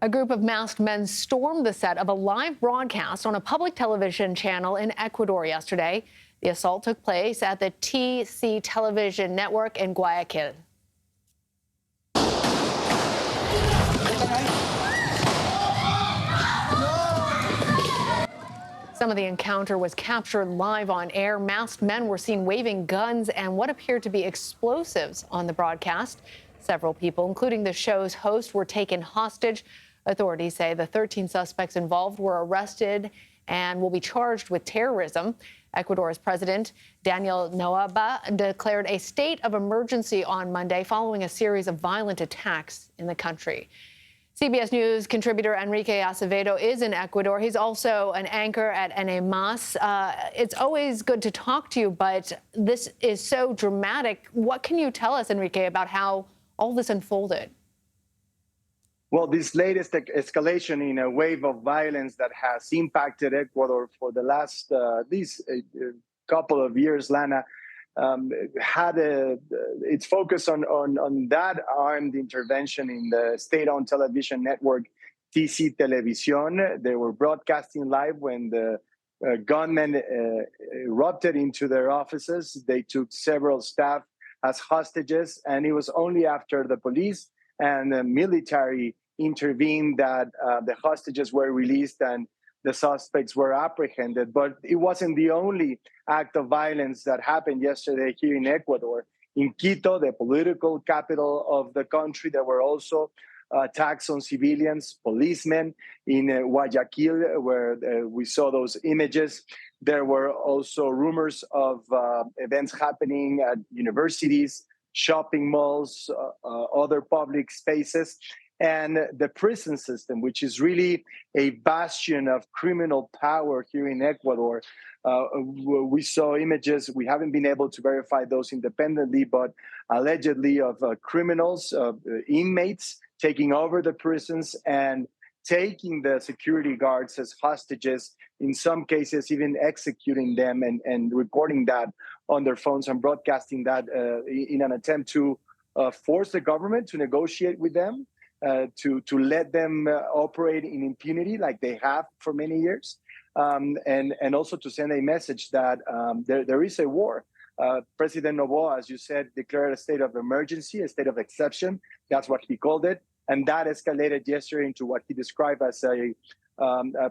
A group of masked men stormed the set of a live broadcast on a public television channel in Ecuador yesterday. The assault took place at the TC television network in Guayaquil. Some of the encounter was captured live on air. Masked men were seen waving guns and what appeared to be explosives on the broadcast. Several people, including the show's host, were taken hostage. Authorities say the 13 suspects involved were arrested and will be charged with terrorism. Ecuador's president, Daniel Noboa, declared a state of emergency on Monday following a series of violent attacks in the country. CBS News contributor Enrique Acevedo is in Ecuador. He's also an anchor at NMAS. It's always good to talk to you, but this is so dramatic. What can you tell us, Enrique, about how all this unfolded? Well, this latest escalation in a wave of violence that has impacted Ecuador for the last couple of years, Lana, had its focus on that armed intervention in the state-owned television network TC Televisión. They were broadcasting live when the gunmen erupted into their offices. They took several staff as hostages, and it was only after the police and the military intervened that the hostages were released and the suspects were apprehended. But it wasn't the only act of violence that happened yesterday here in Ecuador. In Quito, the political capital of the country, there were also attacks on civilians, policemen. In Guayaquil, where we saw those images, there were also rumors of events happening at universities, shopping malls, other public spaces. And the prison system, which is really a bastion of criminal power here in Ecuador. We saw images, we haven't been able to verify those independently, but allegedly of criminals, inmates taking over the prisons and taking the security guards as hostages, in some cases even executing them and recording that on their phones and broadcasting that in an attempt to force the government to negotiate with them. To let them operate in impunity like they have for many years, and also to send a message that there is a war. President Noboa, as you said, declared a state of emergency, a state of exception. That's what he called it. And that escalated yesterday into what he described as a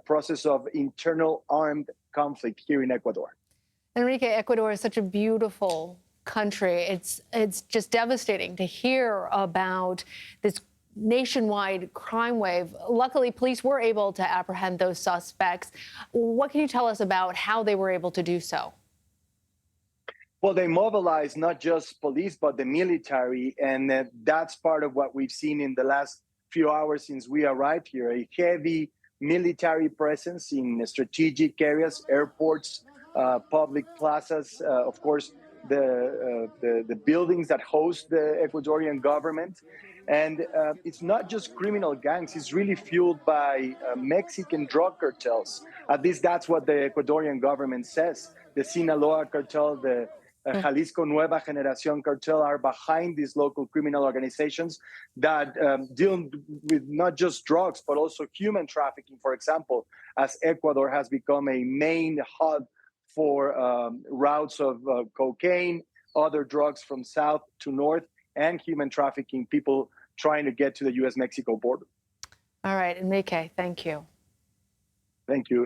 process of internal armed conflict here in Ecuador. Enrique, Ecuador is such a beautiful country. It's just devastating to hear about this nationwide crime wave. Luckily, police were able to apprehend those suspects. What can you tell us about how they were able to do so? Well, they mobilized not just police, but the military. And that's part of what we've seen in the last few hours since we arrived here. A heavy military presence in strategic areas, airports, public plazas, of course, the buildings that host the Ecuadorian government. And it's not just criminal gangs. It's really fueled by Mexican drug cartels. At least that's what the Ecuadorian government says. The Sinaloa cartel, the Jalisco Nueva Generación cartel are behind these local criminal organizations that deal with not just drugs, but also human trafficking, for example, as Ecuador has become a main hub for routes of cocaine, other drugs from south to north, and human trafficking, people trying to get to the U.S.-Mexico border. All right, Enrique, thank you. Thank you.